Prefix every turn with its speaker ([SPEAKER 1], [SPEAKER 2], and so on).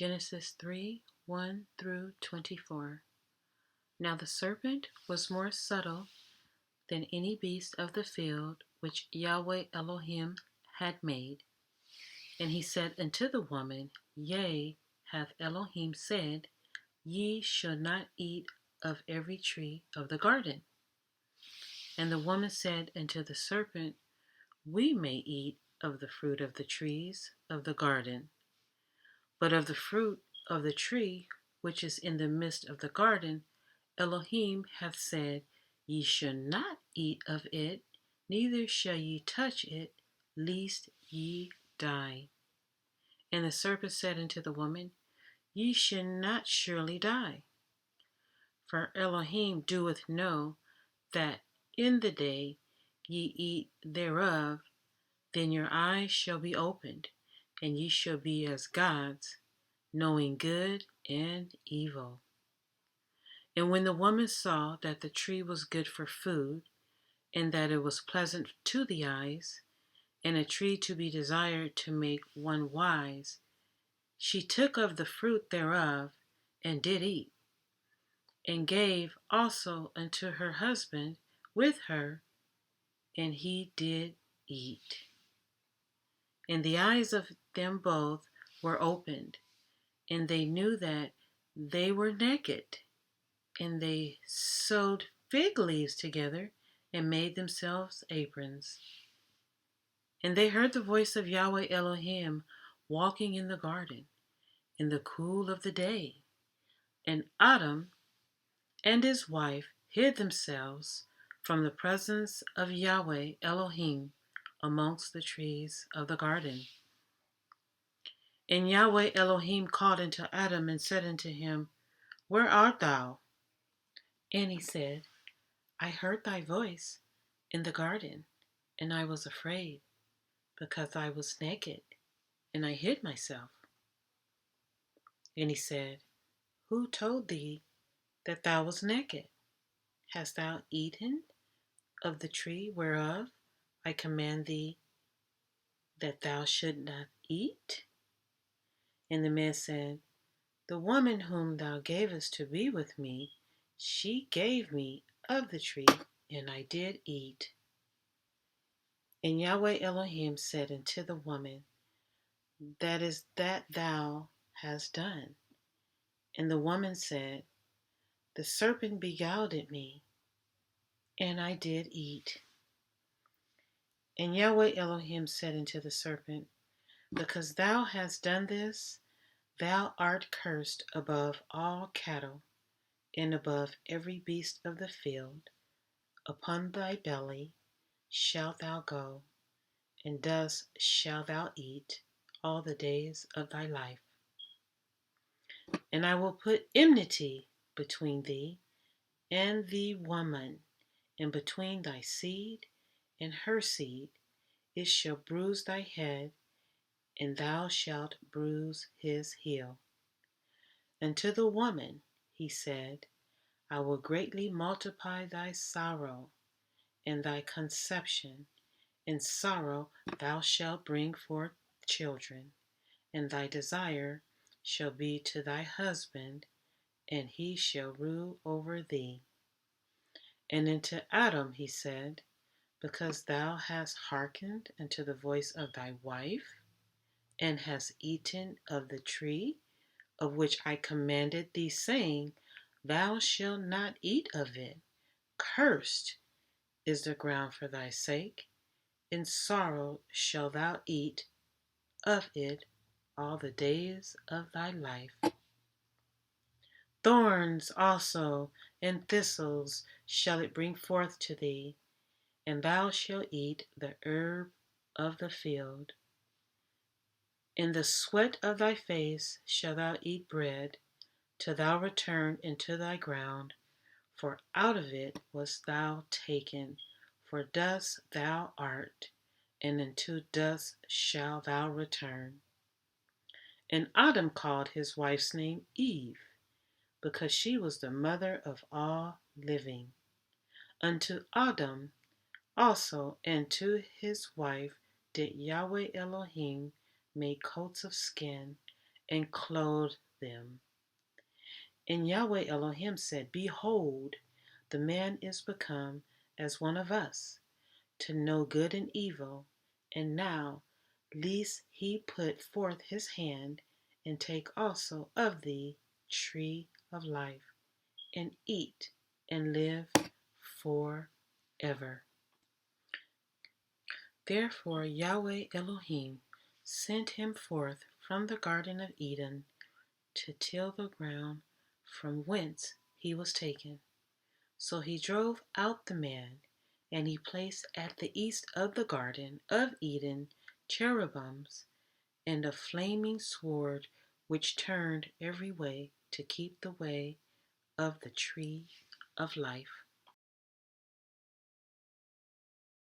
[SPEAKER 1] Genesis 3, 1 through 24. Now the serpent was more subtle than any beast of the field which Yahweh Elohim had made. And he said unto the woman, Yea, hath Elohim said, Ye shall not eat of every tree of the garden. And the woman said unto the serpent, We may eat of the fruit of the trees of the garden. But of the fruit of the tree which is in the midst of the garden, Elohim hath said, Ye shall not eat of it, neither shall ye touch it, lest ye die. And the serpent said unto the woman, Ye shall not surely die. For Elohim doeth know that in the day ye eat thereof, then your eyes shall be opened, and ye shall be as gods, knowing good and evil. And when the woman saw that the tree was good for food, and that it was pleasant to the eyes, and a tree to be desired to make one wise, she took of the fruit thereof, and did eat, and gave also unto her husband with her, and he did eat. And the eyes of them both were opened, and they knew that they were naked, and they sewed fig leaves together and made themselves aprons. And they heard the voice of Yahweh Elohim walking in the garden in the cool of the day. And Adam and his wife hid themselves from the presence of Yahweh Elohim amongst the trees of the garden. And Yahweh Elohim called unto Adam and said unto him, Where art thou? And he said, I heard thy voice in the garden, and I was afraid, because I was naked, and I hid myself. And he said, Who told thee that thou wast naked? Hast thou eaten of the tree whereof I command thee that thou should not eat? And the man said, The woman whom thou gavest to be with me, she gave me of the tree, and I did eat. And Yahweh Elohim said unto the woman, That is that thou hast done. And the woman said, The serpent beguiled me, and I did eat. And Yahweh Elohim said unto the serpent, Because thou hast done this, thou art cursed above all cattle, and above every beast of the field. Upon thy belly shalt thou go, and dust shalt thou eat all the days of thy life. And I will put enmity between thee and the woman, and between thy seed and her seed. It shall bruise thy head, and thou shalt bruise his heel. And to the woman he said, I will greatly multiply thy sorrow and thy conception. In sorrow thou shalt bring forth children, and thy desire shall be to thy husband, and he shall rule over thee. And unto Adam he said, Because thou hast hearkened unto the voice of thy wife, and hast eaten of the tree of which I commanded thee, saying, Thou shalt not eat of it. Cursed is the ground for thy sake. In sorrow shalt thou eat of it all the days of thy life. Thorns also and thistles shall it bring forth to thee, and thou shalt eat the herb of the field. In the sweat of thy face shalt thou eat bread, till thou return into thy ground, for out of it wast thou taken, for dust thou art, and into dust shalt thou return. And Adam called his wife's name Eve, because she was the mother of all living. Unto Adam also and to his wife did Yahweh Elohim make coats of skin, and clothed them. And Yahweh Elohim said, Behold, the man is become as one of us, to know good and evil. And now, lest he put forth his hand, and take also of the tree of life, and eat, and live forever. Therefore Yahweh Elohim sent him forth from the Garden of Eden to till the ground from whence he was taken. So he drove out the man, and he placed at the east of the Garden of Eden cherubims and a flaming sword which turned every way to keep the way of the tree of life.